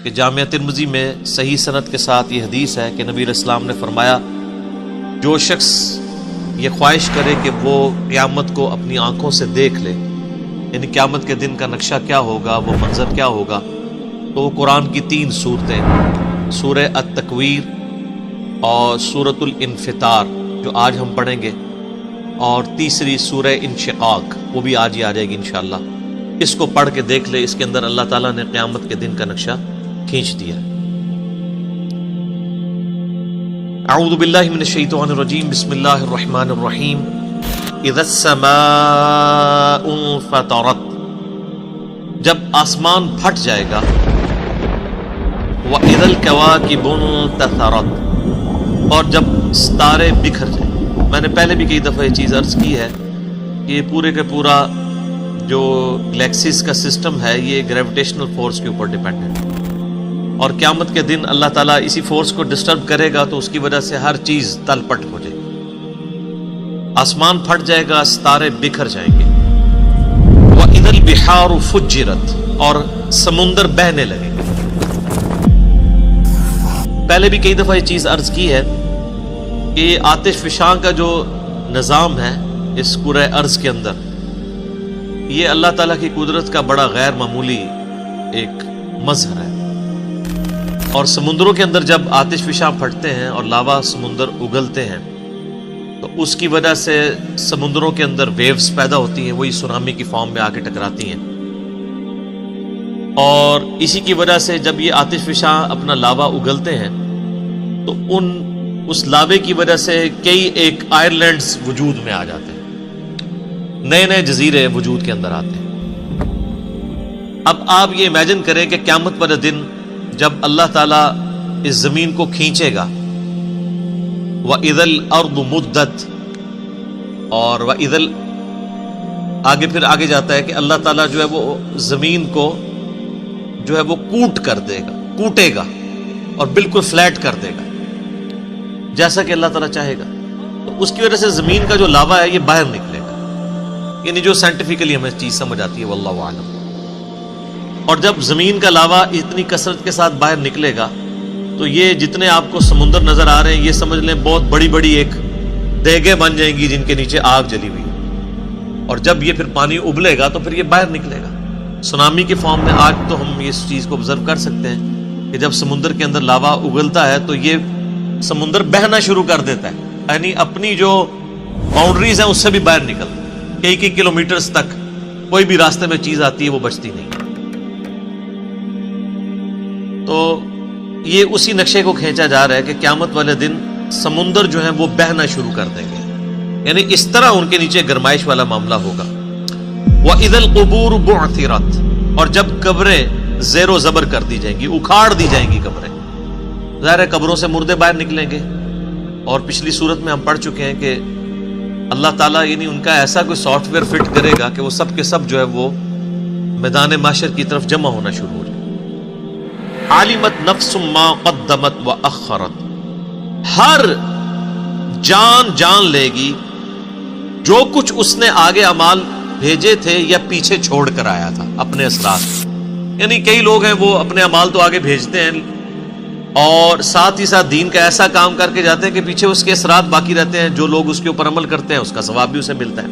کہ جامعہ ترمذی میں صحیح سند کے ساتھ یہ حدیث ہے کہ نبی علیہ السلام نے فرمایا جو شخص یہ خواہش کرے کہ وہ قیامت کو اپنی آنکھوں سے دیکھ لے، یعنی قیامت کے دن کا نقشہ کیا ہوگا، وہ منظر کیا ہوگا، تو وہ قرآن کی 3 صورتیں سورہ التکویر اور سورۃ الانفطار جو آج ہم پڑھیں گے، اور تیسری سورہ انشقاق وہ بھی آج ہی آ جائے گی انشاءاللہ، اس کو پڑھ کے دیکھ لے۔ اس کے اندر اللہ تعالیٰ نے قیامت کے دن کا نقشہ کھینچ دیا۔ اعوذ باللہ من الشیطان الرجیم، بسم اللہ الرحمن الرحیم۔ اذا السماء انفطرت، جب آسمان پھٹ جائے گا، وَإِذَا الْكَوَاكِبُ انتثرت، اور جب ستارے بکھر جائیں۔ میں نے پہلے بھی کئی دفعہ یہ چیز عرض کی ہے کہ یہ پورے کا پورا جو گلیکسیز کا سسٹم ہے یہ گریویٹیشنل فورس کے اوپر ڈیپینڈنٹ ہے، اور قیامت کے دن اللہ تعالیٰ اسی فورس کو ڈسٹرب کرے گا تو اس کی وجہ سے ہر چیز تل پٹ ہو جائے گی، آسمان پھٹ جائے گا، ستارے بکھر جائیں گے۔ وَإِذَا الْبِحَارُ فُجِّرَتْ، اور سمندر بہنے لگے گے۔ پہلے بھی کئی دفعہ یہ چیز عرض کی ہے کہ آتش فشاں کا جو نظام ہے اس کرۂ ارض کے اندر، یہ اللہ تعالیٰ کی قدرت کا بڑا غیر معمولی ایک مظہر ہے، اور سمندروں کے اندر جب آتش فشاں پھٹتے ہیں اور لاوا سمندر اگلتے ہیں تو اس کی وجہ سے سمندروں کے اندر ویوز پیدا ہوتی ہیں، وہی سونامی کی فارم میں آ کے ٹکراتی ہیں، اور اسی کی وجہ سے جب یہ آتش فشاں اپنا لاوا اگلتے ہیں تو اس لاوے کی وجہ سے کئی ایک آئرلینڈز وجود میں آ جاتے ہیں، نئے نئے جزیرے وجود کے اندر آتے ہیں۔ اب آپ یہ امیجن کریں کہ قیامت والے دن جب اللہ تعالیٰ اس زمین کو کھینچے گا، وَإِذَا الْأَرْضُ مُدَّتْ، اور آگے پھر آگے جاتا ہے کہ اللہ تعالیٰ جو ہے وہ زمین کو جو ہے وہ کوٹے گا اور بالکل فلیٹ کر دے گا جیسا کہ اللہ تعالیٰ چاہے گا، تو اس کی وجہ سے زمین کا جو لاوا ہے یہ باہر نکلے گا، یعنی جو سائنٹیفکلی ہمیں چیز سمجھ آتی ہے واللہ اعلم۔ اور جب زمین کا لاوا اتنی کثرت کے ساتھ باہر نکلے گا تو یہ جتنے آپ کو سمندر نظر آ رہے ہیں یہ سمجھ لیں بہت بڑی بڑی ایک دیگیں بن جائیں گی جن کے نیچے آگ جلی ہوئی، اور جب یہ پھر پانی ابلے گا تو پھر یہ باہر نکلے گا سونامی کے فارم میں۔ آج تو ہم اس چیز کو آبزرو کر سکتے ہیں کہ جب سمندر کے اندر لاوا اگلتا ہے تو یہ سمندر بہنا شروع کر دیتا ہے، یعنی اپنی جو باؤنڈریز ہیں اس سے بھی باہر نکل کئی کلومیٹرز تک کوئی بھی راستے میں چیز آتی ہے وہ بچتی نہیں۔ تو یہ اسی نقشے کو کھینچا جا رہا ہے کہ قیامت والے دن سمندر جو ہیں وہ بہنا شروع کر دیں گے، یعنی اس طرح ان کے نیچے گرمائش والا معاملہ ہوگا۔ وَإِذَا الْقُبُورُ بُعْثِرَتْ، اور جب قبریں زیر و زبر کر دی جائیں گی، اکھاڑ دی جائیں گی قبریں، ظاہر ہے قبروں سے مردے باہر نکلیں گے، اور پچھلی صورت میں ہم پڑھ چکے ہیں کہ اللہ تعالیٰ یعنی ان کا ایسا کوئی سافٹ ویئر فٹ کرے گا کہ وہ سب کے سب جو ہے وہ میدان محشر کی طرف جمع ہونا شروع ہو جائے۔ عَلِمَتْ نَفْسٌ مَّا قَدَّمَتْ وَأَخَّرَتْ، ہر جان لے گی جو کچھ اس نے آگے اعمال بھیجے تھے یا پیچھے چھوڑ کر آیا تھا اپنے اثرات، یعنی کئی لوگ ہیں وہ اپنے اعمال تو آگے بھیجتے ہیں اور ساتھ ہی ساتھ دین کا ایسا کام کر کے جاتے ہیں کہ پیچھے اس کے اثرات باقی رہتے ہیں، جو لوگ اس کے اوپر عمل کرتے ہیں اس کا ثواب بھی اسے ملتا ہے،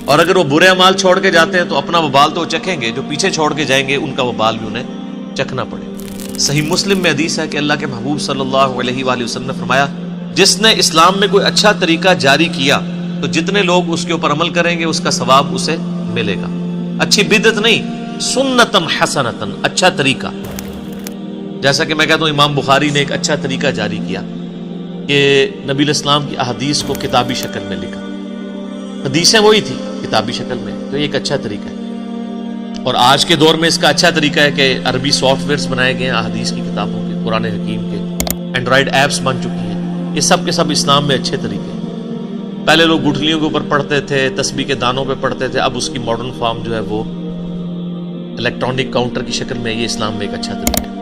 اور اگر وہ برے اعمال چھوڑ کے جاتے ہیں تو اپنا وبال تو وہ چکھیں گے، جو پیچھے چھوڑ کے جائیں گے ان کا وبال بھی انہیں چکھنا پڑے۔ صحیح مسلم میں حدیث ہے کہ اللہ کے محبوب صلی اللہ علیہ وآلہ وسلم نے فرمایا جس نے اسلام میں کوئی اچھا طریقہ جاری کیا تو جتنے لوگ اس کے اوپر عمل کریں گے اس کا ثواب اسے ملے گا، اچھی بدعت نہیں، سنتن حسنتن، اچھا طریقہ۔ جیسا کہ میں کہتا ہوں امام بخاری نے ایک اچھا طریقہ جاری کیا کہ نبی علیہ السلام کی احادیث کو کتابی شکل میں لکھا، حدیثیں وہی تھی کتابی شکل میں، تو یہ ایک اچھا طریقہ ہے۔ اور آج کے دور میں اس کا اچھا طریقہ ہے کہ عربی سافٹ ویئرز بنائے گئے ہیں احادیث کی کتابوں کے، قرآن حکیم کے، اینڈرائڈ ایپس بن چکی ہیں، یہ سب کے سب اسلام میں اچھے طریقے ہیں۔ پہلے لوگ گٹھلیوں کے اوپر پڑھتے تھے، تسبیح کے دانوں پہ پڑھتے تھے، اب اس کی ماڈرن فارم جو ہے وہ الیکٹرانک کاؤنٹر کی شکل میں، یہ اسلام میں ایک اچھا طریقہ ہے۔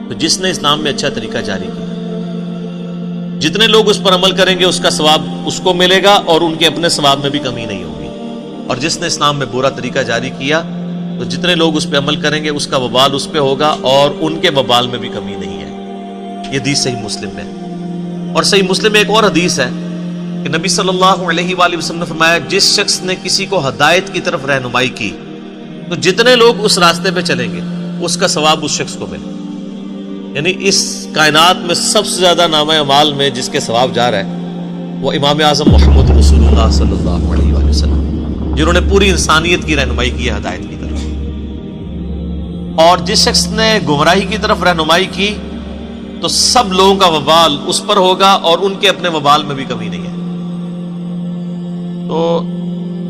تو جس نے اسلام میں اچھا طریقہ جاری کیا، جتنے لوگ اس پر عمل کریں گے اس کا ثواب اس کو ملے گا اور ان کے اپنے ثواب میں بھی کمی نہیں ہوگی، اور جس نے اسلام میں برا طریقہ جاری کیا تو جتنے لوگ اس پہ عمل کریں گے اس کا وبال اس پہ ہوگا اور ان کے وبال میں بھی کمی نہیں ہے. یہ حدیث صحیح مسلم میں. اور صحیح مسلم میں ایک اور حدیث ہے کہ نبی صلی اللہ علیہ وآلہ وسلم نے فرمایا جس شخص نے کسی کو ہدایت کی طرف رہنمائی کی تو جتنے لوگ اس راستے پہ چلیں گے اس کا ثواب اس شخص کو ملے. یعنی اس کائنات میں سب سے زیادہ نامہ اعمال میں جس کے ثواب جا رہا ہے وہ امام اعظم محمد رسول اللہ صلی اللہ علیہ وآلہ وسلم, جنہوں نے پوری انسانیت کی رہنمائی کی ہے ہدایت کی طرف. اور جس شخص نے گمراہی کی طرف رہنمائی کی تو سب لوگوں کا وبال اس پر ہوگا اور ان کے اپنے وبال میں بھی کمی نہیں ہے. تو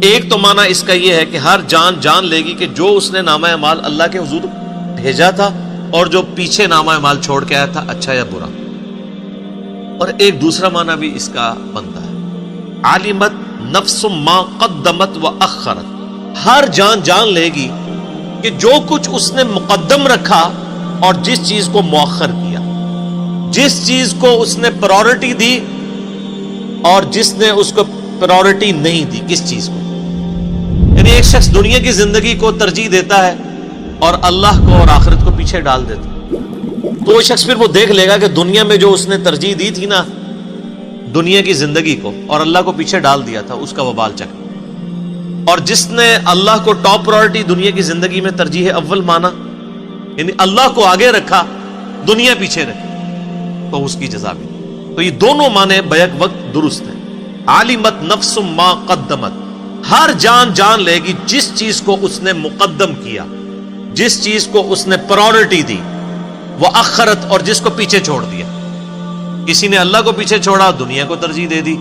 ایک تو معنی اس کا یہ ہے کہ ہر جان لے گی کہ جو اس نے نامہ اعمال اللہ کے حضور بھیجا تھا اور جو پیچھے نامہ اعمال چھوڑ کے آیا تھا, اچھا یا برا. اور ایک دوسرا معنی بھی اس کا بنتا ہے, عالمت نفس ما قدمت و اخرت. ہر جان لے گی کہ جو کچھ اس نے مقدم رکھا اور جس چیز کو مؤخر کیا, جس چیز کو اس نے پرائورٹی دی اور جس نے اس کو پرائورٹی نہیں دی, کس چیز کو. یعنی ایک شخص دنیا کی زندگی کو ترجیح دیتا ہے اور اللہ کو اور آخرت کو پیچھے ڈال دیتا ہے, تو وہ شخص پھر وہ دیکھ لے گا کہ دنیا میں جو اس نے ترجیح دی تھی نا دنیا کی زندگی کو اور اللہ کو پیچھے ڈال دیا تھا اس کا وبال چکھے. اور جس نے اللہ کو ٹاپ پرائورٹی دنیا کی زندگی میں ترجیح اول مانا, یعنی اللہ کو آگے رکھا دنیا پیچھے رکھی, تو اس کی جزا بھی. تو یہ دونوں معنی بیک وقت درست ہیں. عالمت نفس ما قدمت, ہر جان لے گی جس چیز کو اس نے مقدم کیا, جس چیز کو اس نے پرائورٹی دی, وہ اخرت اور جس کو پیچھے چھوڑ دیا. کسی نے اللہ کو پیچھے چھوڑا, دنیا کو ترجیح دے دی,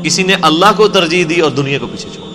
کسی نے اللہ کو ترجیح دی اور دنیا کو پیچھے چھوڑا.